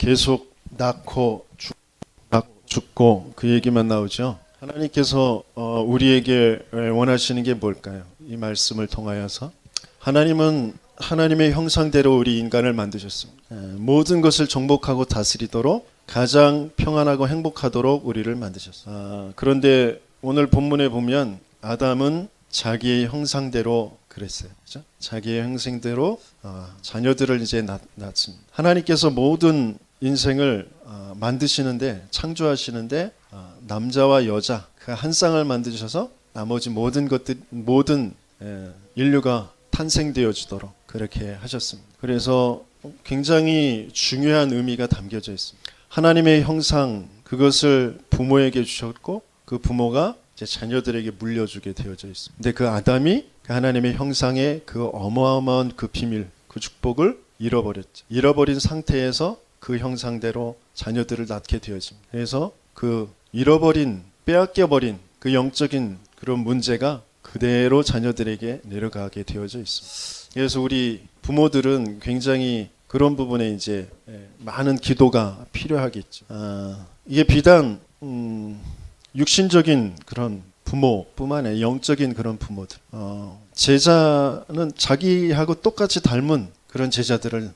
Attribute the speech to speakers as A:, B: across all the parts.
A: 계속 낳고 죽고 그 얘기만 나오죠. 하나님께서 우리에게 원하시는 게 뭘까요? 이 말씀을 통하여서 하나님은 하나님의 형상대로 우리 인간을 만드셨습니다. 모든 것을 정복하고 다스리도록 가장 평안하고 행복하도록 우리를 만드셨어요. 그런데 오늘 본문에 보면 아담은 자기의 형상대로 그랬어요. 그렇죠? 자기의 형상대로 자녀들을 이제 낳습니다. 하나님께서 모든 인생을 만드시는데, 창조하시는데 남자와 여자 그 한 쌍을 만드셔서 나머지 모든 인류가 탄생되어지도록 그렇게 하셨습니다. 그래서 굉장히 중요한 의미가 담겨져 있습니다. 하나님의 형상, 그것을 부모에게 주셨고 그 부모가 이제 자녀들에게 물려주게 되어져 있습니다. 근데 그 아담이 그 하나님의 형상의 그 어마어마한 그 비밀, 그 축복을 잃어버렸죠. 잃어버린 상태에서 그 형상대로 자녀들을 낳게 되어집니다. 그래서 그 잃어버린, 빼앗겨버린 그 영적인 그런 문제가 그대로 자녀들에게 내려가게 되어져 있습니다. 그래서 우리 부모들은 굉장히 그런 부분에 이제 많은 기도가 필요하겠죠. 이게 비단 육신적인 그런 부모뿐만 아니라 영적인 그런 부모들. 제자는 자기하고 똑같이 닮은 그런 제자들을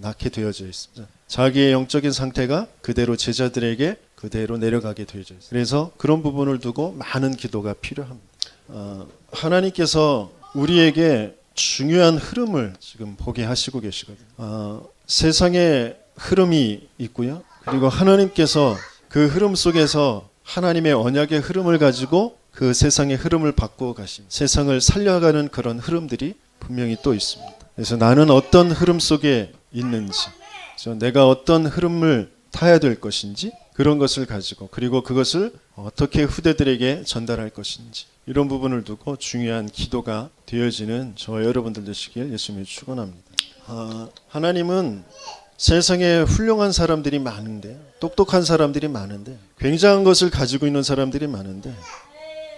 A: 낳게 되어져 있습니다. 자기의 영적인 상태가 그대로 제자들에게 그대로 내려가게 되어져 있습니다. 그래서 그런 부분을 두고 많은 기도가 필요합니다. 하나님께서 우리에게 중요한 흐름을 지금 보게 하시고 계시거든요. 세상의 흐름이 있고요. 그리고 하나님께서 그 흐름 속에서 하나님의 언약의 흐름을 가지고 그 세상의 흐름을 바꾸어 가십니다. 세상을 살려가는 그런 흐름들이 분명히 또 있습니다. 그래서 나는 어떤 흐름 속에 있는지, 내가 어떤 흐름을 타야 될 것인지, 그런 것을 가지고, 그리고 그것을 어떻게 후대들에게 전달할 것인지, 이런 부분을 두고 중요한 기도가 되어지는 저와 여러분들 되시길 예수님이 축원합니다. 하나님은 세상에 훌륭한 사람들이 많은데, 똑똑한 사람들이 많은데, 굉장한 것을 가지고 있는 사람들이 많은데,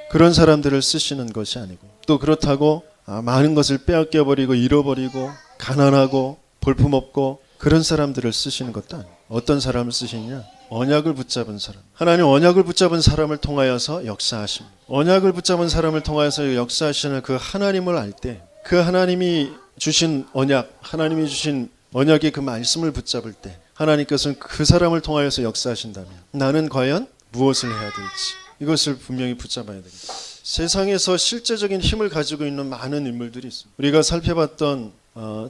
A: 그런 사람들을 쓰시는 것이 아니고, 또 그렇다고 많은 것을 빼앗겨버리고 잃어버리고 가난하고 볼품없고 그런 사람들을 쓰시는 것도 아니에요. 어떤 사람을 쓰시냐? 언약을 붙잡은 사람. 하나님 언약을 붙잡은 사람을 통하여서 역사하십니다. 언약을 붙잡은 사람을 통하여서 역사하시는 그 하나님을 알 때, 그 하나님이 주신 언약, 하나님이 주신 언약의 그 말씀을 붙잡을 때 하나님께서는 그 사람을 통하여서 역사하신다면 나는 과연 무엇을 해야 될지, 이것을 분명히 붙잡아야 되겠다. 세상에서 실제적인 힘을 가지고 있는 많은 인물들이 있습니다. 우리가 살펴봤던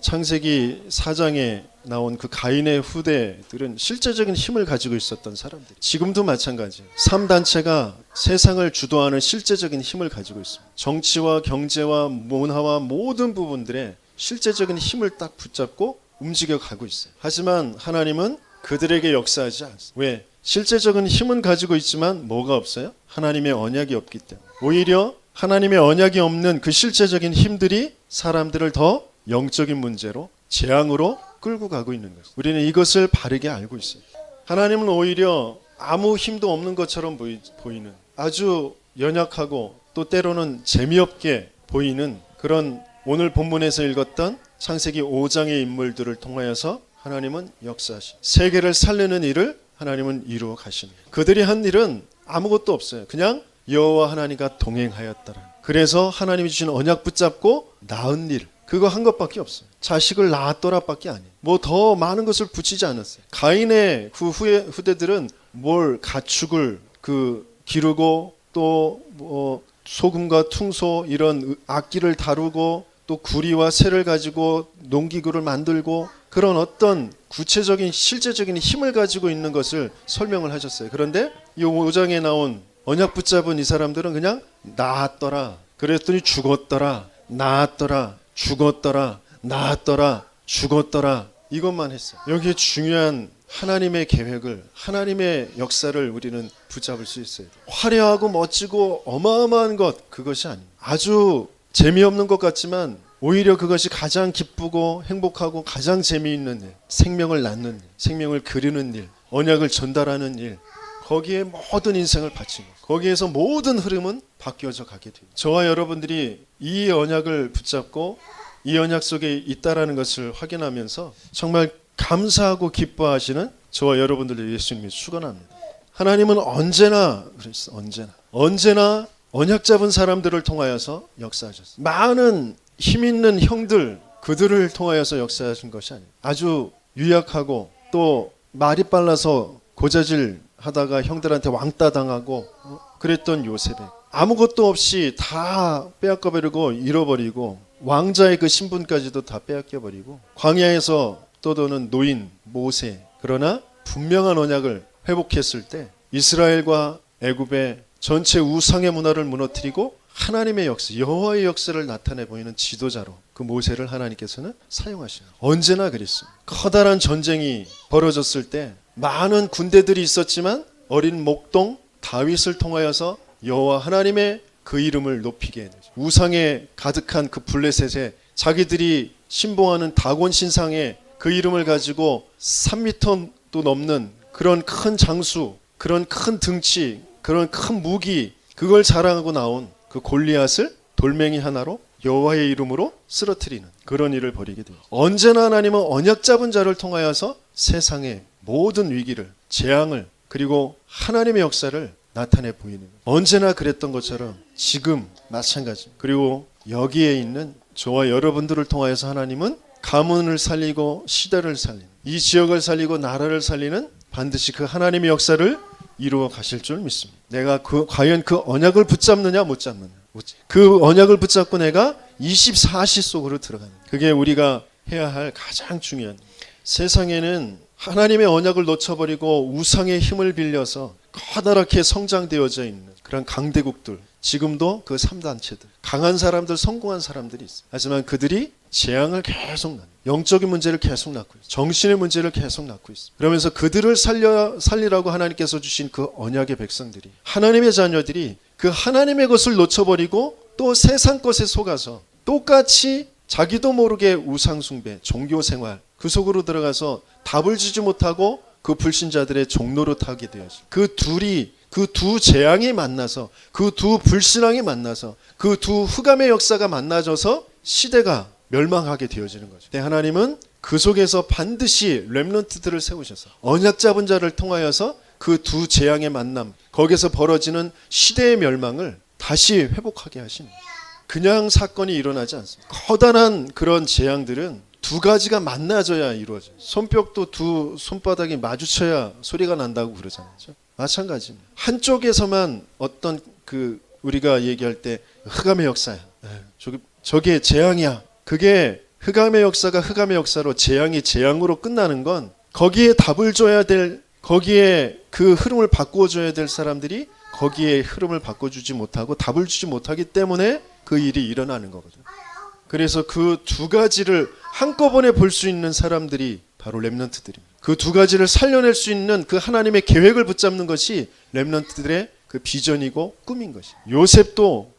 A: 창세기 4장에 나온 그 가인의 후대들은 실제적인 힘을 가지고 있었던 사람들. 지금도 마찬가지예요. 3단체가 세상을 주도하는 실제적인 힘을 가지고 있습니다. 정치와 경제와 문화와 모든 부분들에 실제적인 힘을 딱 붙잡고 움직여 가고 있어요. 하지만 하나님은 그들에게 역사하지 않습니다. 왜? 실제적인 힘은 가지고 있지만 뭐가 없어요? 하나님의 언약이 없기 때문에. 오히려 하나님의 언약이 없는 그 실제적인 힘들이 사람들을 더 영적인 문제로, 재앙으로 끌고 가고 있는 것입니다. 우리는 이것을 바르게 알고 있어요. 하나님은 오히려 아무 힘도 없는 것처럼 보이는, 아주 연약하고 또 때로는 재미없게 보이는 그런 오늘 본문에서 읽었던 창세기 5장의 인물들을 통하여서 하나님은 역사하십니다. 세계를 살리는 일을 하나님은 이루어 가시는 거예요. 그들이 한 일은 아무것도 없어요. 그냥 여호와 하나님과 동행하였더라. 그래서 하나님이 주신 언약 붙잡고 낳은 일, 그거 한 것밖에 없어요. 자식을 낳았더라밖에 아니에요. 뭐 더 많은 것을 붙이지 않았어요. 가인의 그 후대들은 뭘 가축을 기르고 또 소금과 퉁소 이런 악기를 다루고 또 구리와 새를 가지고 농기구를 만들고 그런 어떤 구체적인 실제적인 힘을 가지고 있는 것을 설명을 하셨어요. 그런데 이 5장에 나온 언약 붙잡은 이 사람들은 그냥 낳았더라, 그랬더니 죽었더라, 낳았더라, 죽었더라, 낳았더라, 죽었더라, 이것만 했어요. 여기에 중요한 하나님의 계획을, 하나님의 역사를 우리는 붙잡을 수 있어요. 화려하고 멋지고 어마어마한 것, 그것이 아닙니다. 아주 재미없는 것 같지만 오히려 그것이 가장 기쁘고 행복하고 가장 재미있는 일, 생명을 낳는 일, 생명을 그리는 일, 언약을 전달하는 일, 거기에 모든 인생을 바친 것, 거기에서 모든 흐름은 바뀌어져 가게 돼요. 저와 여러분들이 이 언약을 붙잡고 이 언약 속에 있다라는 것을 확인하면서 정말 감사하고 기뻐하시는 저와 여러분들을 예수님이 축원합니다. 하나님은 언제나 그랬어. 언제나 언약 잡은 사람들을 통하여서 역사하셨어요. 많은 힘 있는 형들 그들을 통하여서 역사하신 것이 아니에요. 아주 유약하고 또 말이 빨라서 고자질 하다가 형들한테 왕따 당하고 그랬던 요셉에 아무것도 없이 다 빼앗겨버리고 잃어버리고 왕자의 그 신분까지도 다 빼앗겨버리고 광야에서 떠도는 노인 모세, 그러나 분명한 언약을 회복했을 때 이스라엘과 애굽의 전체 우상의 문화를 무너뜨리고 하나님의 역사, 여호와의 역사를 나타내 보이는 지도자로 그 모세를 하나님께서는 사용하시는 거예요. 언제나 그랬습니다. 커다란 전쟁이 벌어졌을 때 많은 군대들이 있었지만 어린 목동 다윗을 통하여서 여호와 하나님의 그 이름을 높이게 되죠. 우상에 가득한 그 블레셋에 자기들이 신봉하는 다곤 신상에 그 이름을 가지고 3m도 넘는 그런 큰 장수, 그런 큰 등치, 그런 큰 무기, 그걸 자랑하고 나온 그 골리앗을 돌멩이 하나로 여호와의 이름으로 쓰러뜨리는 그런 일을 벌이게 돼요. 언제나 하나님은 언약 잡은 자를 통하여서 세상의 모든 위기를, 재앙을, 그리고 하나님의 역사를 나타내 보이는 거예요. 언제나 그랬던 것처럼 지금 마찬가지. 그리고 여기에 있는 저와 여러분들을 통하여서 하나님은 가문을 살리고 시대를 살리는, 이 지역을 살리고 나라를 살리는 반드시 그 하나님의 역사를 이루어 가실 줄 믿습니다. 내가 과연 그 언약을 붙잡느냐 못 잡느냐. 그 언약을 붙잡고 내가 24시 속으로 들어가는, 그게 우리가 해야 할 가장 중요한. 세상에는 하나님의 언약을 놓쳐버리고 우상의 힘을 빌려서 커다랗게 성장되어져 있는 그런 강대국들, 지금도 그 3단체들, 강한 사람들, 성공한 사람들이 있어요. 하지만 그들이 재앙을 계속 낳는, 영적인 문제를 계속 낳고 있어요. 정신의 문제를 계속 낳고 있어요. 그러면서 그들을 살리라고 하나님께서 주신 그 언약의 백성들이, 하나님의 자녀들이 그 하나님의 것을 놓쳐버리고 또 세상 것에 속아서 똑같이 자기도 모르게 우상숭배, 종교생활 그 속으로 들어가서 답을 주지 못하고 그 불신자들의 종로로 타게 되었어요. 그 두 재앙이 만나서, 그 두 불신앙이 만나서, 그 두 흑암의 역사가 만나져서 시대가 멸망하게 되어지는 거죠. 근데 하나님은 그 속에서 반드시 렘넌트들을 세우셔서 언약 잡은 자를 통하여서 그 두 재앙의 만남, 거기서 벌어지는 시대의 멸망을 다시 회복하게 하신, 그냥 사건이 일어나지 않습니다. 커다란 그런 재앙들은 두 가지가 만나져야 이루어져요. 손뼉도 두 손바닥이 마주쳐야 소리가 난다고 그러잖아요. 마찬가지입니다. 한쪽에서만 어떤 그 우리가 얘기할 때 흑암의 역사야, 저게 재앙이야, 그게 흑암의 역사가 흑암의 역사로, 재앙이 재앙으로 끝나는 건 거기에 답을 줘야 될, 거기에 그 흐름을 바꿔줘야 될 사람들이 거기에 흐름을 바꿔주지 못하고 답을 주지 못하기 때문에 그 일이 일어나는 거거든요. 그래서 그 두 가지를 한꺼번에 볼 수 있는 사람들이 바로 렘넌트들입니다. 그 두 가지를 살려낼 수 있는 그 하나님의 계획을 붙잡는 것이 렘넌트들의 그 비전이고 꿈인 것이에요. 요셉도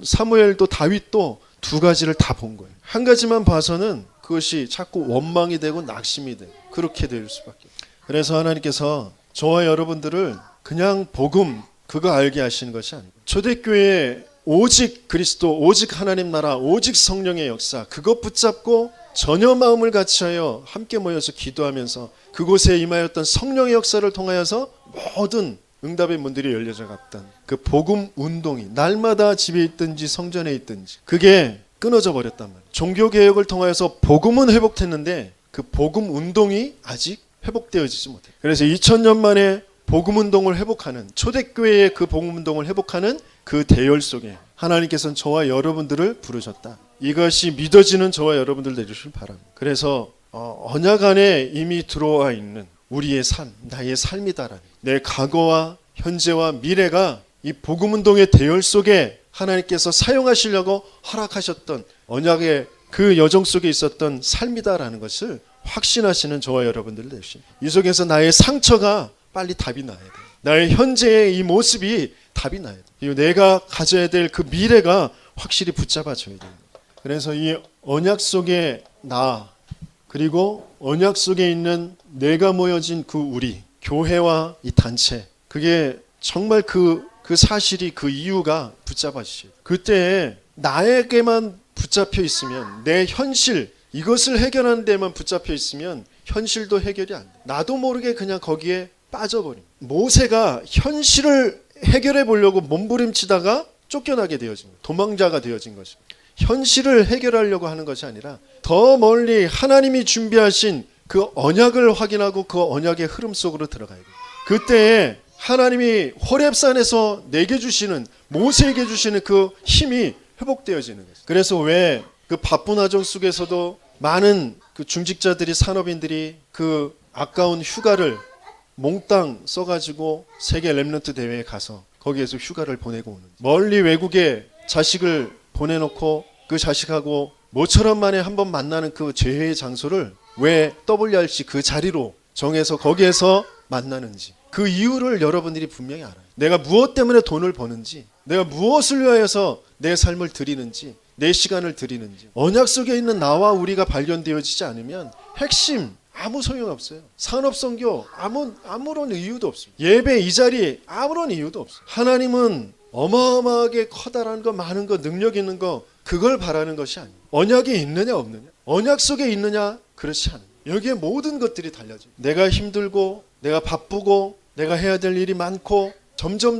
A: 사무엘도 다윗도 두 가지를 다 본 거예요. 한 가지만 봐서는 그것이 자꾸 원망이 되고 낙심이 되고 그렇게 될 수밖에 없어요. 그래서 하나님께서 저와 여러분들을 그냥 복음 그거 알게 하시는 것이 아니고, 초대교회에 오직 그리스도, 오직 하나님 나라, 오직 성령의 역사, 그것 붙잡고 전혀 마음을 같이하여 함께 모여서 기도하면서 그곳에 임하였던 성령의 역사를 통하여서 모든 응답의 문들이 열려져 갔던 그 복음 운동이 날마다 집에 있든지 성전에 있든지 그게 끊어져 버렸단 말이에요. 종교개혁을 통하여서 복음은 회복됐는데 그 복음 운동이 아직 회복되어지지 못해요. 그래서 2000년 만에 복음 운동을 회복하는, 초대교회의 그 복음 운동을 회복하는 그 대열 속에 하나님께서는 저와 여러분들을 부르셨다. 이것이 믿어지는 저와 여러분들 되주시길 바랍니다. 그래서 언약 안에 이미 들어와 있는 우리의 삶, 나의 삶이다라는, 내 과거와 현재와 미래가 이 복음 운동의 대열 속에 하나님께서 사용하시려고 허락하셨던 언약의 그 여정 속에 있었던 삶이다라는 것을 확신하시는 저와 여러분들 되십시오. 이 속에서 나의 상처가 빨리 답이 나야 돼요. 나의 현재의 이 모습이 답이 나야 돼요. 그리고 내가 가져야 될 그 미래가 확실히 붙잡아져야 돼요. 그래서 이 언약 속에 나, 그리고 언약 속에 있는 내가 모여진 그 우리 교회와 이 단체, 그게 정말 그 사실이, 그 이유가 붙잡아지죠. 그때 나에게만 붙잡혀 있으면, 내 현실 이것을 해결하는 데만 붙잡혀 있으면 현실도 해결이 안 돼. 나도 모르게 그냥 거기에 빠져버림. 모세가 현실을 해결해 보려고 몸부림치다가 쫓겨나게 되어진 거예요. 도망자가 되어진 것입니다. 현실을 해결하려고 하는 것이 아니라 더 멀리 하나님이 준비하신 그 언약을 확인하고 그 언약의 흐름 속으로 들어가야 돼요. 그때에 하나님이 호렙산에서 내게 주시는, 모세에게 주시는 그 힘이 회복되어지는 거예요. 그래서 왜 그 바쁜 와정 속에서도 많은 그 중직자들이, 산업인들이 그 아까운 휴가를 몽땅 써가지고 세계 렘넌트 대회에 가서 거기에서 휴가를 보내고 오는, 멀리 외국에 자식을 보내놓고 그 자식하고 모처럼 만에 한번 만나는 그 재회의 장소를 왜 WRC 그 자리로 정해서 거기에서 만나는지, 그 이유를 여러분들이 분명히 알아요. 내가 무엇 때문에 돈을 버는지, 내가 무엇을 위하여서 내 삶을 드리는지, 내 시간을 드리는지. 언약 속에 있는 나와 우리가 발견되어지지 않으면 핵심 아무 소용없어요. 산업선교 아무런 이유도 없습니다. 예배 이 자리 아무런 이유도 없어요. 하나님은 어마어마하게 커다란 거, 많은 거, 능력 있는 거, 그걸 바라는 것이 아니에요. 언약이 있느냐 없느냐, 언약 속에 있느냐, 그렇지 않아요. 여기에 모든 것들이 달려져요. 내가 힘들고 내가 바쁘고 내가 해야 될 일이 많고 점점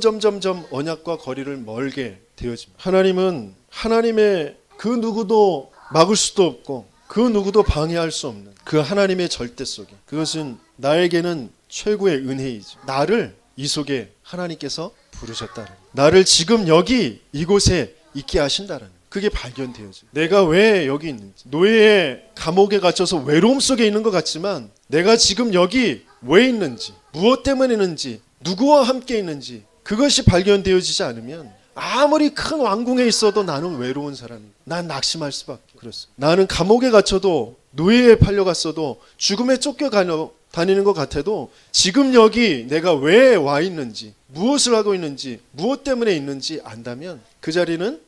A: 언약과 거리를 멀게 되어집니다. 하나님은 하나님의 그 누구도 막을 수도 없고 그 누구도 방해할 수 없는 그 하나님의 절대 속에, 그것은 나에게는 최고의 은혜이죠. 나를 이 속에 하나님께서 부르셨다는, 나를 지금 여기 이곳에 있게 하신다는, 그게 발견되어져요. 내가 왜 여기 있는지, 노예의 감옥에 갇혀서 외로움 속에 있는 것 같지만 내가 지금 여기 왜 있는지, 무엇 때문에 있는지, 누구와 함께 있는지, 그것이 발견되어지지 않으면 아무리 큰 왕궁에 있어도 나는 외로운 사람이고 난 낙심할 수밖에. 그렇습니다. 나는 감옥에 갇혀도, 노예에 팔려갔어도, 죽음에 쫓겨다니는 것 같아도 지금 여기 내가 왜 와 있는지, 무엇을 하고 있는지, 무엇 때문에 있는지 안다면 그 자리는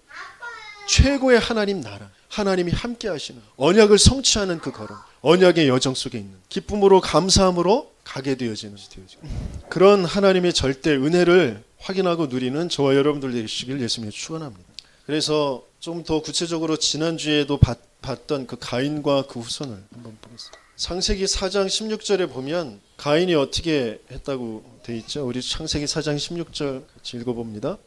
A: 최고의 하나님 나라, 하나님이 함께 하시는 언약을 성취하는 그 걸음, 언약의 여정 속에 있는 기쁨으로, 감사함으로 가게 되어지는 그런 하나님의 절대 은혜를 확인하고 누리는 저와 여러분들 되시길 예수님이 축원합니다. 그래서 좀 더 구체적으로 지난주에도 봤던 그 가인과 그 후손을 한번 보겠습니다. 창세기 4장 16절에 보면 가인이 어떻게 했다고 돼 있죠? 우리 창세기 4장 16절 같이 읽어봅니다.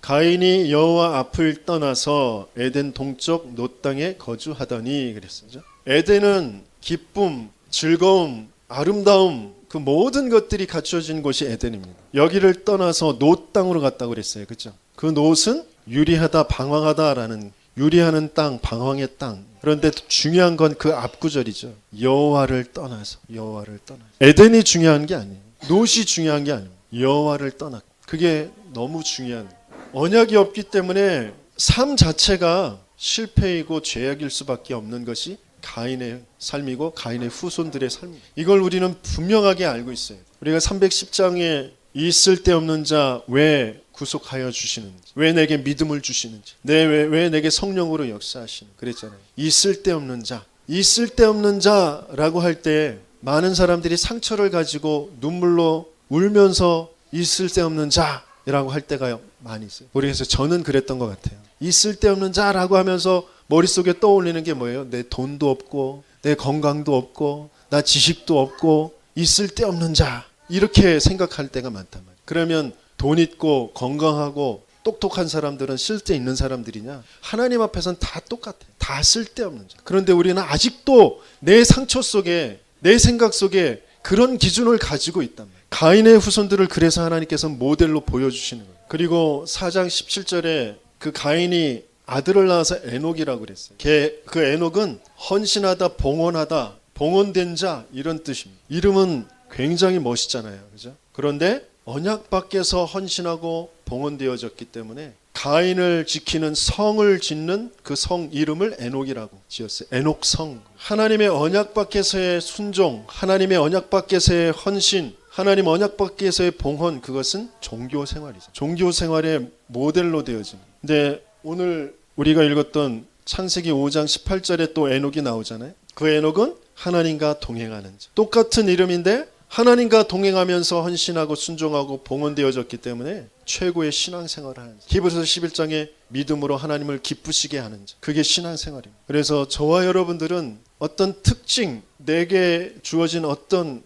A: 가인이 여호와 앞을 떠나서 에덴 동쪽 놋 땅에 거주하더니 그랬었죠. 에덴은 기쁨, 즐거움, 아름다움, 그 모든 것들이 갖춰진 곳이 에덴입니다. 여기를 떠나서 놋 땅으로 갔다고 그랬어요. 그렇죠? 그 놋은 유리하다, 방황하다라는, 유리하는 땅, 방황의 땅. 그런데 중요한 건 그 앞구절이죠. 여호와를 떠나서, 여호와를 떠나. 에덴이 중요한 게 아니에요. 놋이 중요한 게 아니에요. 여호와를 떠나. 그게 너무 중요한. 언약이 없기 때문에 삶 자체가 실패이고 죄악일 수밖에 없는 것이 가인의 삶이고 가인의 후손들의 삶입니다. 이걸 우리는 분명하게 알고 있어요. 우리가 310장에 있을 데 없는 자 왜 구속하여 주시는지, 왜 내게 믿음을 주시는지, 왜 내게 성령으로 역사하시는지 그랬잖아요. 있을 데 없는 자, 있을 데 없는 자라고 할 때 많은 사람들이 상처를 가지고 눈물로 울면서 있을 데 없는 자라고 할 때가 많이 있어요. 그래서 저는 그랬던 것 같아요. 있을 데 없는 자라고 하면서 머릿속에 떠올리는 게 뭐예요? 내 돈도 없고 내 건강도 없고 나 지식도 없고 있을 데 없는 자, 이렇게 생각할 때가 많단 말이에요. 그러면 돈 있고 건강하고 똑똑한 사람들은 쓸데있는 사람들이냐? 하나님 앞에서는 다 똑같아요. 다 쓸데없는 자. 그런데 우리는 아직도 내 상처 속에, 내 생각 속에 그런 기준을 가지고 있단 말이에요. 가인의 후손들을 그래서 하나님께서 모델로 보여주시는 거예요. 그리고 4장 17절에 그 가인이 아들을 낳아서 에녹이라고 그랬어요. 그 에녹은 헌신하다, 봉헌하다, 봉헌된 자, 이런 뜻입니다. 이름은 굉장히 멋있잖아요. 그죠? 그런데 언약 밖에서 헌신하고 봉헌되어졌기 때문에 가인을 지키는 성을 짓는 그 성 이름을 에녹이라고 지었어요. 에녹성. 하나님의 언약 밖에서의 순종, 하나님의 언약 밖에서의 헌신, 하나님 언약 밖에서의 봉헌, 그것은 종교 생활이죠. 종교 생활의 모델로 되어집니다. 근데 오늘 우리가 읽었던 창세기 5장 18절에 또 에녹이 나오잖아요. 그 에녹은 하나님과 동행하는 자. 똑같은 이름인데 하나님과 동행하면서 헌신하고 순종하고 봉헌되어졌기 때문에 최고의 신앙생활을 하는 자. 히브리서 11장에 믿음으로 하나님을 기쁘시게 하는 자. 그게 신앙생활입니다. 그래서 저와 여러분들은 어떤 특징, 내게 주어진 어떤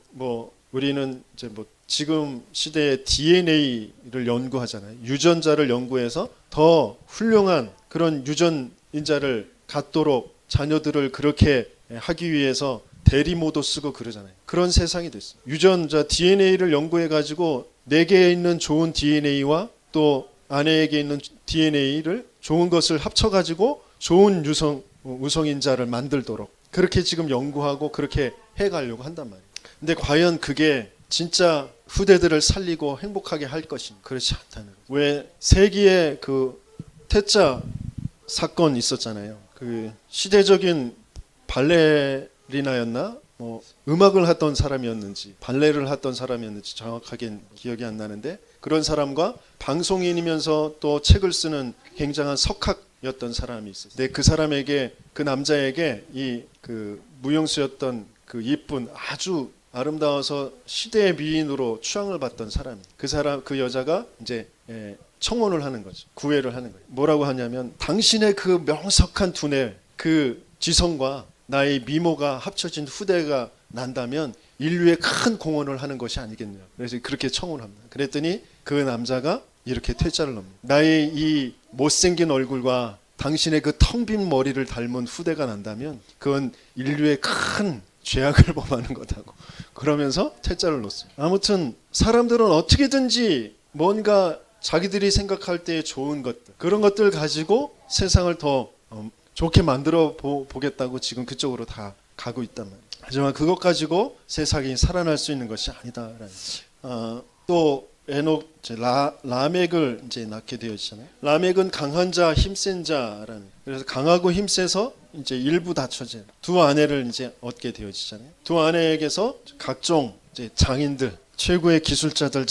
A: 우리는 이제 지금 시대의 DNA를 연구하잖아요. 유전자를 연구해서 더 훌륭한 그런 유전인자를 갖도록 자녀들을 그렇게 하기 위해서 대리모도 쓰고 그러잖아요. 그런 세상이 됐어요. 유전자 DNA를 연구해 가지고 내게 있는 좋은 DNA와 또 아내에게 있는 DNA를 좋은 것을 합쳐 가지고 좋은 우성인자를 만들도록 그렇게 지금 연구하고 그렇게 해 가려고 한단 말이에요. 근데 과연 그게 진짜 후대들을 살리고 행복하게 할 것인가? 그렇지 않다는 거예요. 왜 세기의 그 태자 사건 있었잖아요. 그 시대적인 발레리나였나? 음악을 하던 사람이었는지 발레를 하던 사람이었는지 정확하게 기억이 안 나는데 그런 사람과 방송인이면서 또 책을 쓰는 굉장한 석학이었던 사람이 있었어요. 근데 그 사람에게 그 남자에게 이 그 무용수였던 그 이쁜 아주 아름다워서 시대의 미인으로 추앙을 받던 사람, 그 여자가 이제 청혼을 하는 거죠. 구애를 하는 거예요. 뭐라고 하냐면 당신의 그 명석한 두뇌, 그 지성과 나의 미모가 합쳐진 후대가 난다면 인류에 큰 공헌을 하는 것이 아니겠냐. 그래서 그렇게 청혼을 합니다. 그랬더니 그 남자가 이렇게 퇴짜를 넣습니다. 나의 이 못생긴 얼굴과 당신의 그 텅 빈 머리를 닮은 후대가 난다면 그건 인류의 큰 죄악을 범하는 거다고 그러면서 퇴짜를 놓습니다. 아무튼 사람들은 어떻게든지 뭔가 자기들이 생각할 때 좋은 것들 그런 것들 가지고 세상을 더 좋게 만들어 보겠다고 지금 그쪽으로 다 가고 있단 말이에요. 하지만 그것 가지고 세상이 살아날 수 있는 것이 아니다라는 또 에녹 라멕을 이제 낳게 되었잖아요. 라멕은 강한 자, 힘센 자라는. 그래서 강하고 힘세서 이제 일부 다처제 두 아내를 이제 얻게 되어지잖아요. 두 아내에게서 각종 이제 장인들, 최고의 기술자들,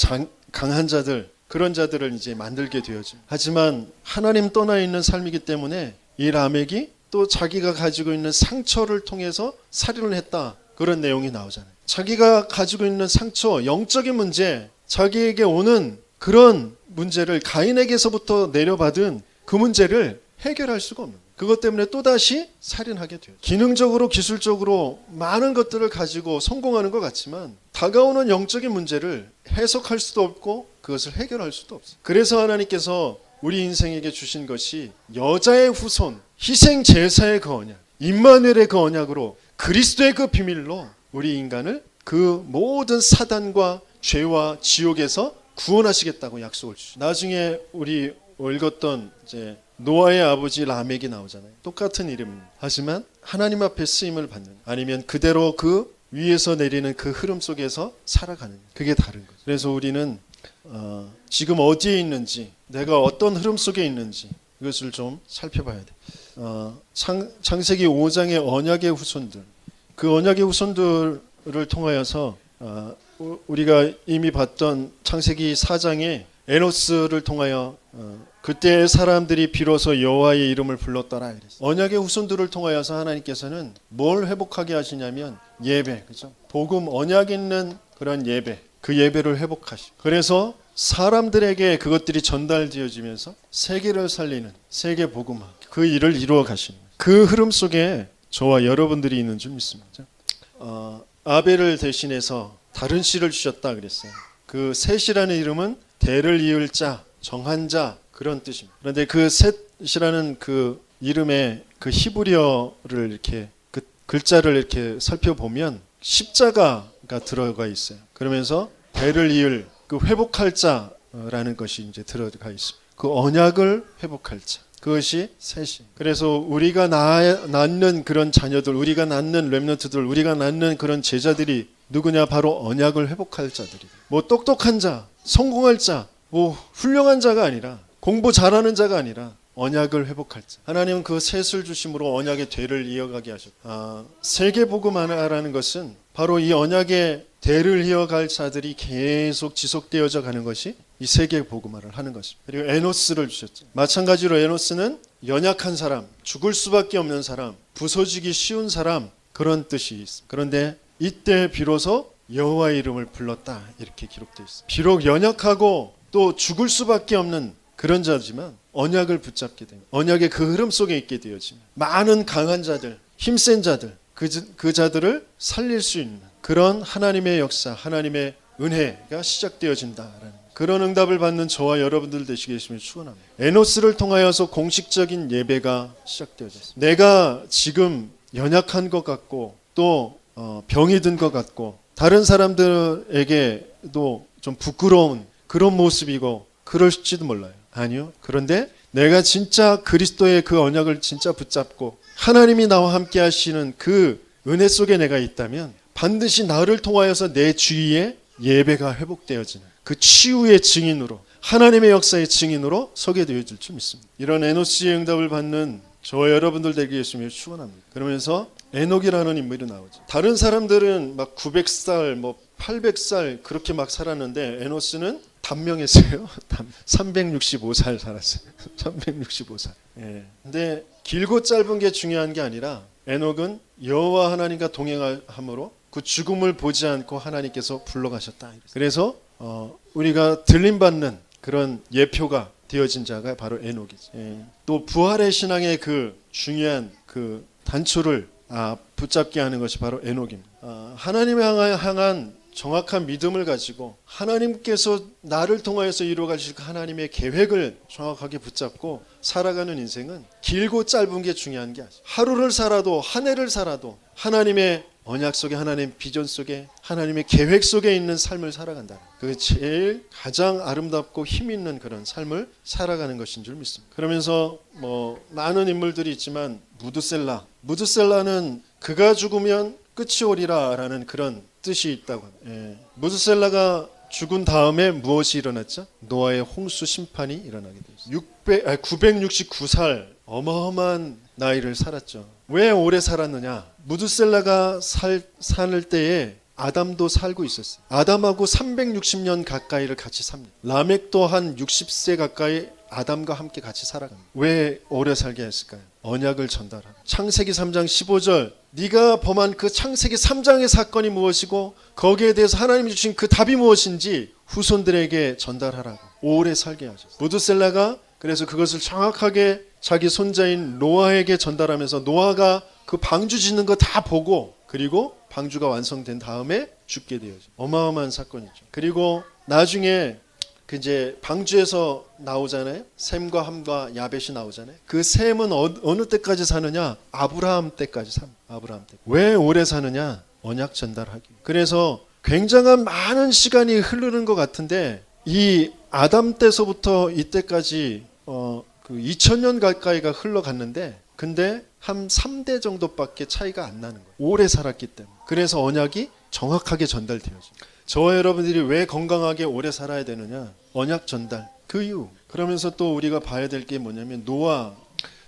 A: 강한 자들 그런 자들을 이제 만들게 되어져. 하지만 하나님 떠나 있는 삶이기 때문에 이 라멕이 또 자기가 가지고 있는 상처를 통해서 살인을 했다. 그런 내용이 나오잖아요. 자기가 가지고 있는 상처, 영적인 문제, 자기에게 오는 그런 문제를 가인에게서부터 내려받은 그 문제를 해결할 수가 없는 거예요. 그것 때문에 또다시 살인하게 돼요. 기능적으로 기술적으로 많은 것들을 가지고 성공하는 것 같지만 다가오는 영적인 문제를 해석할 수도 없고 그것을 해결할 수도 없어요. 그래서 하나님께서 우리 인생에게 주신 것이 여자의 후손, 희생 제사의 그 언약, 임마누엘의 그 언약으로 그리스도의 그 비밀로 우리 인간을 그 모든 사단과 죄와 지옥에서 구원하시겠다고 약속을 주시죠. 나중에 우리 읽었던 이제 노아의 아버지 라멕이 나오잖아요. 똑같은 이름입니다. 하지만 하나님 앞에 쓰임을 받는 아니면 그대로 그 위에서 내리는 그 흐름 속에서 살아가는 그게 다른 거죠. 그래서 우리는 지금 어디에 있는지 내가 어떤 흐름 속에 있는지 이것을 좀 살펴봐야 돼. 창세기 5장의 언약의 후손들 그 언약의 후손들을 통하여서 우리가 이미 봤던 창세기 4장의 에노스를 통하여 그때 사람들이 비로소 여호와의 이름을 불렀더라. 언약의 후손들을 통하여서 하나님께서는 뭘 회복하게 하시냐면 예배, 그죠? 복음 언약 있는 그런 예배, 그 예배를 회복하시고 그래서 사람들에게 그것들이 전달되어지면서 세계를 살리는 세계 복음화 그 일을 이루어 가시는 그 흐름 속에 저와 여러분들이 있는 줄 믿습니다. 아벨을 대신해서 다른 씨를 주셨다 그랬어요. 그 셋이라는 이름은 대를 이을 자, 정한 자 그런 뜻입니다. 그런데 그 셋이라는 그 이름의 그 히브리어를 이렇게 그 글자를 이렇게 살펴보면 십자가가 들어가 있어요. 그러면서 대를 이을 그 회복할 자라는 것이 이제 들어가 있습니다. 그 언약을 회복할 자. 그것이 셋이. 그래서 우리가 낳는 그런 자녀들, 우리가 낳는 렘넌트들, 우리가 낳는 그런 제자들이 누구냐? 바로 언약을 회복할 자들이. 뭐 똑똑한 자, 성공할 자, 뭐 훌륭한 자가 아니라 공부 잘하는 자가 아니라 언약을 회복할 자. 하나님은 그 셋을 주심으로 언약의 대를 이어가게 하셨다. 세계복음화라는 것은 바로 이 언약의 대를 이어갈 자들이 계속 지속되어져 가는 것이 이 세계복음화를 하는 것입니다. 그리고 에노스를 주셨죠. 마찬가지로 에노스는 연약한 사람, 죽을 수밖에 없는 사람, 부서지기 쉬운 사람 그런 뜻이 있습니다. 그런데 이때 비로소 여호와의 이름을 불렀다 이렇게 기록되어 있습니다. 비록 연약하고 또 죽을 수밖에 없는 그런 자지만 언약을 붙잡게 됩니다. 언약의 그 흐름 속에 있게 되어집니다. 많은 강한 자들, 힘센 자들 그 자들을 살릴 수 있는 그런 하나님의 역사, 하나님의 은혜가 시작되어진다라는 그런 응답을 받는 저와 여러분들 되시겠음을 축원합니다. 에노스를 통하여서 공식적인 예배가 시작되어졌습니다. 내가 지금 연약한 것 같고 또 병이 든 것 같고 다른 사람들에게도 좀 부끄러운 그런 모습이고 그럴지도 몰라요. 아니요. 그런데 내가 진짜 그리스도의 그 언약을 진짜 붙잡고 하나님이 나와 함께 하시는 그 은혜 속에 내가 있다면 반드시 나를 통하여서 내 주위에 예배가 회복되어지는 그 치유의 증인으로 하나님의 역사의 증인으로 서게 되어질 줄 믿습니다. 이런 에노스의 응답을 받는 저와 여러분들 되기를 축원합니다. 그러면서 에녹이라는 인물이 나오죠. 다른 사람들은 막 900살, 뭐 800살 그렇게 막 살았는데 에노스는 단명했어요. 365살 살았어요. 365살. 예. 근데 길고 짧은 게 중요한 게 아니라 에녹은 여호와 하나님과 동행함으로 그 죽음을 보지 않고 하나님께서 불러가셨다. 그래서 우리가 들림받는 그런 예표가 되어진 자가 바로 에녹이지. 예. 또 부활의 신앙의 그 중요한 그 단초를 붙잡게 하는 것이 바로 에녹입니다. 하나님을 향한 정확한 믿음을 가지고 하나님께서 나를 통하여서 이루어가실 하나님의 계획을 정확하게 붙잡고 살아가는 인생은 길고 짧은 게 중요한 게 아니에요. 하루를 살아도 한 해를 살아도 하나님의 언약 속에 하나님의 비전 속에 하나님의 계획 속에 있는 삶을 살아간다. 그게 제일 가장 아름답고 힘 있는 그런 삶을 살아가는 것인 줄 믿습니다. 그러면서 뭐 많은 인물들이 있지만 무드셀라는 그가 죽으면 끝이 오리라라는 그런 뜻이 있다고 합니다. 예. 무드셀라가 죽은 다음에 무엇이 일어났죠? 노아의 홍수 심판이 일어나게 되었어요. 969살 어마어마한 나이를 살았죠. 왜 오래 살았느냐? 무드셀라가 살 때에 아담도 살고 있었어요. 아담하고 360년 가까이를 같이 삽니다. 라멕도 한 60세 가까이 아담과 함께 같이 살아갑니다. 왜 오래 살게 했을까요? 언약을 전달하라. 창세기 3장 15절 네가 범한 그 창세기 3장의 사건이 무엇이고 거기에 대해서 하나님이 주신 그 답이 무엇인지 후손들에게 전달하라고 오래 살게 하셨어요. 무드셀라가 그래서 그것을 정확하게 자기 손자인 노아에게 전달하면서 노아가 그 방주 짓는 거 다 보고 그리고 방주가 완성된 다음에 죽게 되어져. 어마어마한 사건이죠. 그리고 나중에 그 이제 방주에서 나오잖아요. 셈과 함과 야벳이 나오잖아요. 그 셈은 어느 때까지 사느냐? 아브라함 때까지 삽니다. 아브라함 때. 왜 오래 사느냐? 언약 전달하기. 그래서 굉장한 많은 시간이 흐르는 것 같은데 이 아담 때서부터 이때까지 그 2000년 가까이가 흘러갔는데 근데 한 3대 정도밖에 차이가 안 나는 거예요. 오래 살았기 때문에. 그래서 언약이 정확하게 전달되어져요. 저와 여러분들이 왜 건강하게 오래 살아야 되느냐? 언약 전달. 그 이유. 그러면서 또 우리가 봐야 될 게 뭐냐면 노아.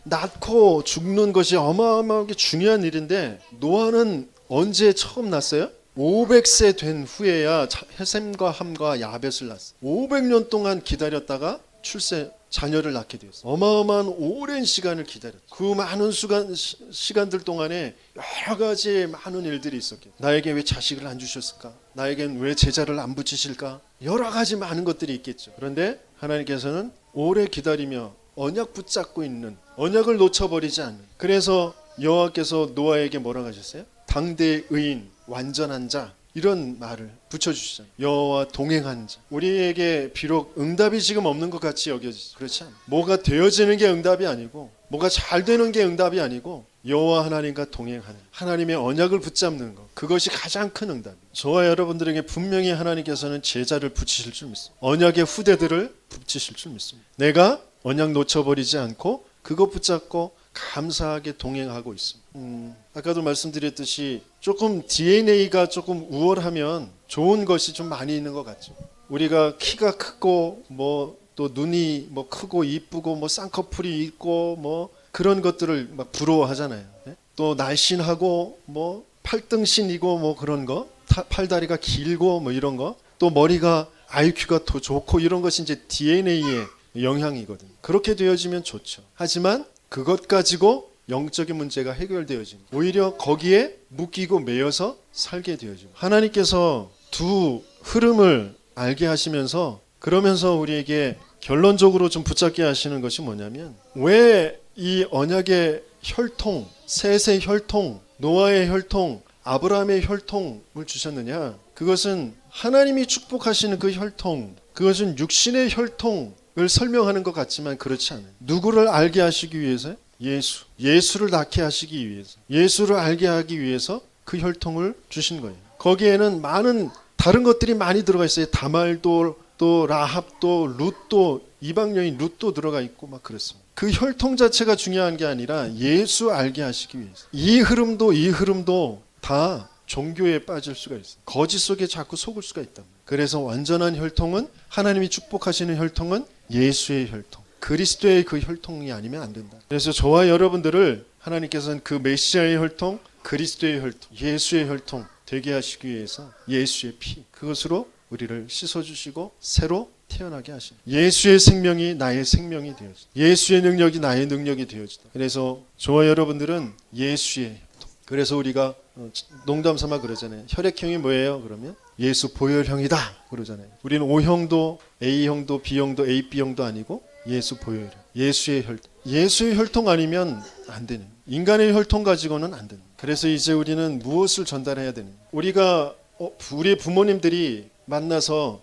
A: 낳고 죽는 것이 어마어마하게 중요한 일인데 노아는 언제 처음 낳았어요? 500세 된 후에야 셈과 함과 야벳을 낳았어요. 500년 동안 기다렸다가 자녀를 낳게 되었어요. 어마어마한 오랜 시간을 기다렸죠. 그 많은 시간들 동안에 여러 가지 많은 일들이 있었겠죠. 나에게 왜 자식을 안 주셨을까? 나에겐 왜 제자를 안 붙이실까? 여러 가지 많은 것들이 있겠죠. 그런데 하나님께서는 오래 기다리며 언약 붙잡고 있는 언약을 놓쳐버리지 않는 그래서 여호와께서 노아에게 뭐라고 하셨어요? 당대의 의인 완전한 자 이런 말을 붙여주시잖아요. 여호와 동행한 자. 우리에게 비록 응답이 지금 없는 것 같이 여겨지죠. 그렇지 않아요. 뭐가 되어지는 게 응답이 아니고 뭐가 잘 되는 게 응답이 아니고 여호와 하나님과 동행하는 하나님의 언약을 붙잡는 것 그것이 가장 큰 응답이에요. 저와 여러분들에게 분명히 하나님께서는 제자를 붙이실 줄 믿습니다. 언약의 후대들을 붙이실 줄 믿습니다. 내가 언약 놓쳐버리지 않고 그것 붙잡고 감사하게 동행하고 있습니다. 아까도 말씀드렸듯이 조금 DNA가 조금 우월하면 좋은 것이 좀 많이 있는 것 같죠. 우리가 키가 크고 뭐 또 눈이 뭐 크고 이쁘고 뭐 쌍꺼풀이 있고 뭐 그런 것들을 막 부러워하잖아요. 또 날씬하고 뭐 팔등신이고 뭐 그런 거, 팔다리가 길고 뭐 이런 거, 또 머리가 IQ가 더 좋고 이런 것이 이제 DNA의 영향이거든요. 그렇게 되어지면 좋죠. 하지만 그것 가지고 영적인 문제가 해결되어지는 오히려 거기에 묶이고 매여서 살게 되어지고 하나님께서 두 흐름을 알게 하시면서 그러면서 우리에게 결론적으로 좀 붙잡게 하시는 것이 뭐냐면 왜 이 언약의 혈통, 셋의 혈통 노아의 혈통, 아브라함의 혈통을 주셨느냐? 그것은 하나님이 축복하시는 그 혈통, 그것은 육신의 혈통을 설명하는 것 같지만 그렇지 않아요. 누구를 알게 하시기 위해서요? 예수를 낳게 하시기 위해서, 예수를 알게 하기 위해서 그 혈통을 주신 거예요. 거기에는 많은 다른 것들이 많이 들어가 있어요. 다말도, 또 라합도, 룻도, 이방 여인 룻도 들어가 있고 막 그렇습니다. 그 혈통 자체가 중요한 게 아니라 예수 알게 하시기 위해서. 이 흐름도 다 종교에 빠질 수가 있어요. 거짓 속에 자꾸 속을 수가 있다. 그래서 완전한 혈통은, 하나님이 축복하시는 혈통은 예수의 혈통, 그리스도의 그 혈통이 아니면 안 된다. 그래서 저와 여러분들을 하나님께서는 그 메시아의 혈통, 그리스도의 혈통, 예수의 혈통 되게 하시기 위해서 예수의 피, 그것으로 우리를 씻어주시고 새로 태어나게 하신, 예수의 생명이 나의 생명이 되어지다. 예수의 능력이 나의 능력이 되어지다. 그래서 저와 여러분들은 예수의 혈통. 그래서 우리가 농담 삼아 그러잖아요. 혈액형이 뭐예요? 그러면 예수 보혈형이다 그러잖아요. 우리는 O형도 A형도 B형도 AB형도 아니고 예수 보혈형, 예수의 혈통. 예수의 혈통 아니면 안 되는, 인간의 혈통 가지고는 안 되는. 그래서 이제 우리는 무엇을 전달해야 되는, 우리가 우리 부모님들이 만나서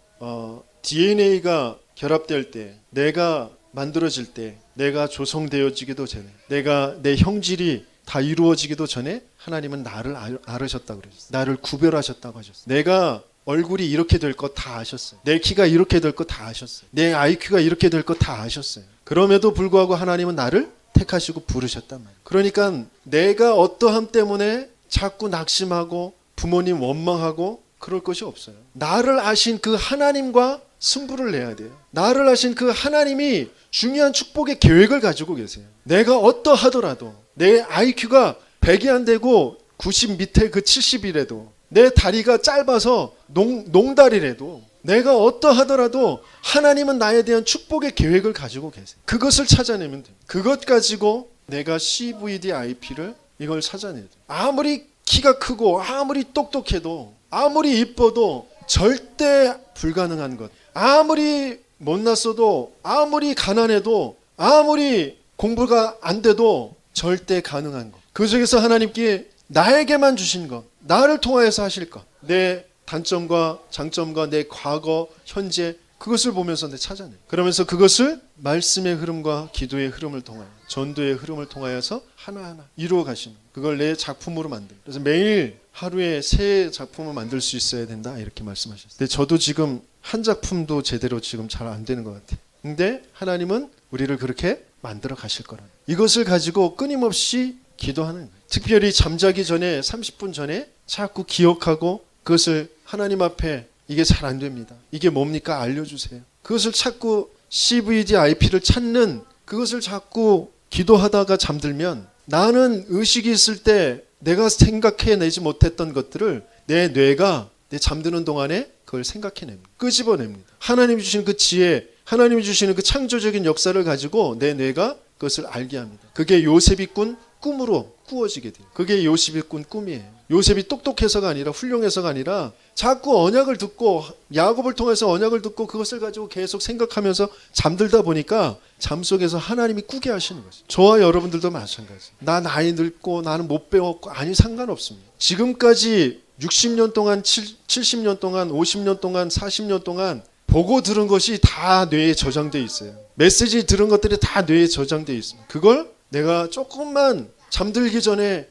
A: DNA가 결합될 때, 내가 만들어질 때, 내가 조성되어지기도 전에, 내가 내 형질이 다 이루어지기도 전에 하나님은 나를 알으셨다고 그러셨어요. 나를 구별하셨다고 하셨어요. 내가 얼굴이 이렇게 될 것 다 아셨어요. 내 키가 이렇게 될 것 다 아셨어요. 내 IQ가 이렇게 될 것 다 아셨어요. 그럼에도 불구하고 하나님은 나를 택하시고 부르셨단 말이에요. 그러니까 내가 어떠함 때문에 자꾸 낙심하고 부모님 원망하고 그럴 것이 없어요. 나를 아신 그 하나님과 승부를 내야 돼요. 나를 아신 그 하나님이 중요한 축복의 계획을 가지고 계세요. 내가 어떠하더라도, 내 IQ가 100이 안 되고 90 밑에 그 70이라도, 내 다리가 짧아서 농다리라도, 내가 어떠하더라도 하나님은 나에 대한 축복의 계획을 가지고 계세요. 그것을 찾아내면 돼요. 그것 가지고 내가 CVDIP를 이걸 찾아내야 돼요. 아무리 키가 크고 아무리 똑똑해도, 아무리 이뻐도 절대 불가능한 것. 아무리 못났어도, 아무리 가난해도, 아무리 공부가 안 돼도 절대 가능한 것. 그 속에서 하나님께 나에게만 주신 것, 나를 통하여서 하실 것, 내 단점과 장점과 내 과거, 현재, 그것을 보면서 찾아내. 그러면서 그것을 말씀의 흐름과 기도의 흐름을 통하여, 전도의 흐름을 통하여서 하나하나 이루어 가시는, 그걸 내 작품으로 만든. 그래서 매일 하루에 새 작품을 만들 수 있어야 된다, 이렇게 말씀하셨어요. 근데 저도 지금 한 작품도 제대로 지금 잘 안 되는 것 같아요. 근데 하나님은 우리를 그렇게 만들어 가실 거라는, 이것을 가지고 끊임없이 기도하는 거예요. 특별히 잠자기 전에 30분 전에 자꾸 기억하고, 그것을 하나님 앞에, 이게 잘 안 됩니다, 이게 뭡니까 알려주세요. 그것을 자꾸 CVDIP를 찾는, 그것을 자꾸 기도하다가 잠들면, 나는 의식이 있을 때 내가 생각해내지 못했던 것들을 내 뇌가 내 잠드는 동안에 그걸 생각해냅니다. 끄집어냅니다. 하나님이 주신 그 지혜, 하나님이 주시는 그 창조적인 역사를 가지고 내 뇌가 그것을 알게 합니다. 그게 요셉이 꾼 꿈으로 꾸어지게 돼요. 그게 요셉이 꾼 꿈이에요. 요셉이 똑똑해서가 아니라, 훌륭해서가 아니라, 자꾸 언약을 듣고, 야곱을 통해서 언약을 듣고 그것을 가지고 계속 생각하면서 잠들다 보니까 잠속에서 하나님이 꾸게 하시는 거죠. 저와 여러분들도 마찬가지. 나 나이 늙고 나는 못 배웠고, 아니 상관없습니다. 지금까지 60년 동안, 70년 동안, 50년 동안, 40년 동안 보고 들은 것이 다 뇌에 저장되어 있어요. 메시지 들은 것들이 다 뇌에 저장되어 있습니다. 그걸 내가 조금만 잠들기 전에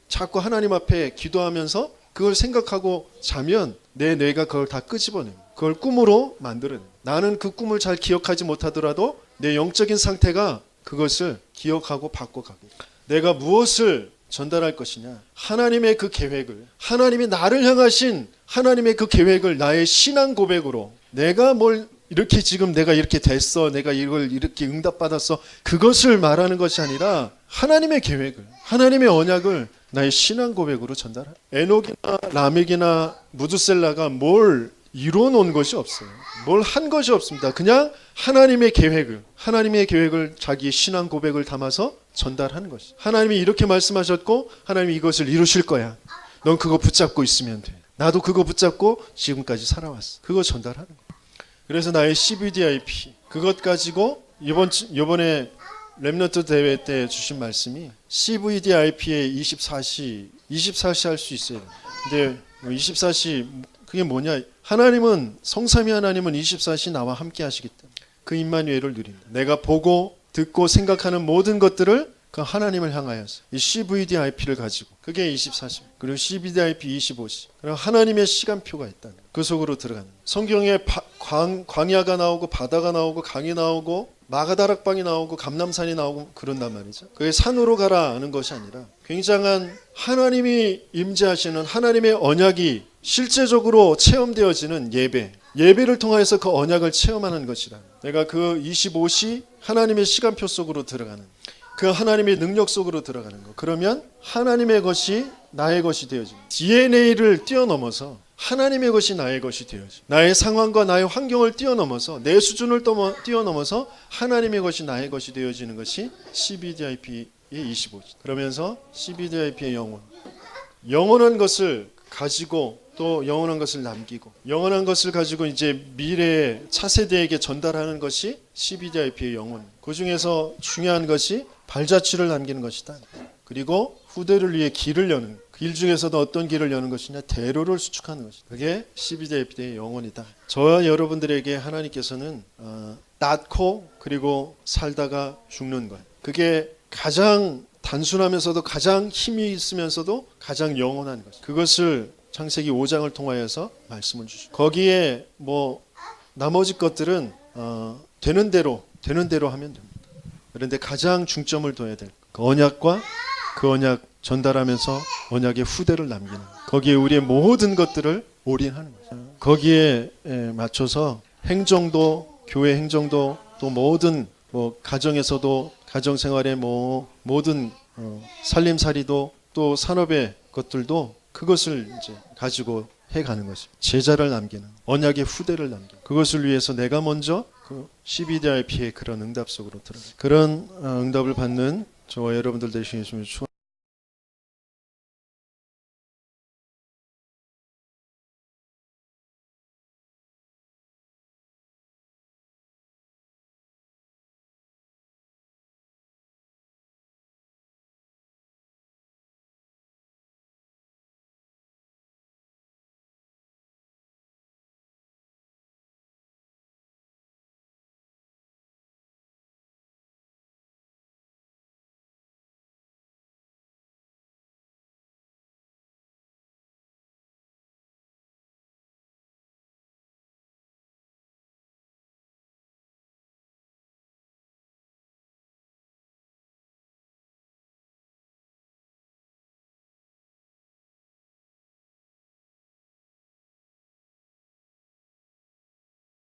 A: 자꾸 하나님 앞에 기도하면서 그걸 생각하고 자면 내 뇌가 그걸 다 끄집어냅니다. 그걸 꿈으로 만들어냅니다. 나는 그 꿈을 잘 기억하지 못하더라도 내 영적인 상태가 그것을 기억하고 바꿔갑니다. 내가 무엇을 전달할 것이냐, 하나님의 그 계획을, 하나님이 나를 향하신 하나님의 그 계획을 나의 신앙 고백으로, 내가 뭘 이렇게 지금 내가 이렇게 됐어, 내가 이걸 이렇게 응답받았어, 그것을 말하는 것이 아니라 하나님의 계획을, 하나님의 언약을 나의 신앙 고백으로 전달해. 에녹이나 라멕이나 무드셀라가 뭘 이루어 놓은 것이 없어요. 뭘 한 것이 없습니다. 그냥 하나님의 계획을 자기의 신앙 고백을 담아서 전달하는 것이. 하나님이 이렇게 말씀하셨고, 하나님이 이것을 이루실 거야. 넌 그거 붙잡고 있으면 돼. 나도 그거 붙잡고 지금까지 살아왔어. 그거 전달하는 거야. 그래서 나의 CVDIP, 그것 가지고 이번에 렘넌트 대회 때 주신 말씀이 CVDIP의 24시 할 수 있어요. 근데 24시 그게 뭐냐? 하나님은 성삼위 하나님은 24시 나와 함께 하시기 때문에 그 임마누엘을 누린다. 내가 보고 듣고 생각하는 모든 것들을 그 하나님을 향하여서 이 CVDIP를 가지고 그게 24시 그리고 CVDIP 25시 그리고 하나님의 시간표가 있다는 그 속으로 들어가는 성경에 광야가 나오고 바다가 나오고 강이 나오고 마가다락방이 나오고 감람산이 나오고 그런단 말이죠. 그게 산으로 가라 하는 것이 아니라 굉장한 하나님이 임재하시는 하나님의 언약이 실제적으로 체험되어지는 예배를 통해서 그 언약을 체험하는 것이라. 내가 그 25시 하나님의 시간표 속으로 들어가는 그 하나님의 능력 속으로 들어가는 거. 그러면 하나님의 것이 나의 것이 되어집니다. DNA를 뛰어넘어서 하나님의 것이 나의 것이 되어집니다. 나의 상황과 나의 환경을 뛰어넘어서 내 수준을 뛰어넘어서 하나님의 것이 나의 것이 되어지는 것이 CBDIP의 25지. 그러면서 CBDIP의 영원한 것을 가지고 또 영원한 것을 남기고 영원한 것을 가지고 이제 미래의 차세대에게 전달하는 것이 CBDIP의 영혼. 그 중에서 중요한 것이 발자취를 남기는 것이다. 그리고 후대를 위해 길을 여는 길 중에서도 어떤 길을 여는 것이냐 대로를 수축하는 것이다. 그게 CBDIP의 영혼이다. 저와 여러분들에게 하나님께서는 낳고 그리고 살다가 죽는 것. 그게 가장 단순하면서도 가장 힘이 있으면서도 가장 영원한 것. 그것을 창세기 5장을 통하여서 말씀을 주시고 거기에 뭐 나머지 것들은 되는 대로 하면 됩니다. 그런데 가장 중점을 둬야 될 그 언약과 그 언약 전달하면서 언약의 후대를 남기는 거기에 우리의 모든 것들을 올인하는 거죠. 거기에 맞춰서 행정도 교회 행정도 또 모든 뭐 가정에서도 가정생활의 뭐 모든 살림살이도 또 산업의 것들도 그것을 이제 가지고 해가는 것입니다. 제자를 남기는 언약의 후대를 남기는 그것을 위해서 내가 먼저 그 CBDIP의 그런 응답 속으로 들어가 그런 응답을 받는 저와 여러분들 되시겠으면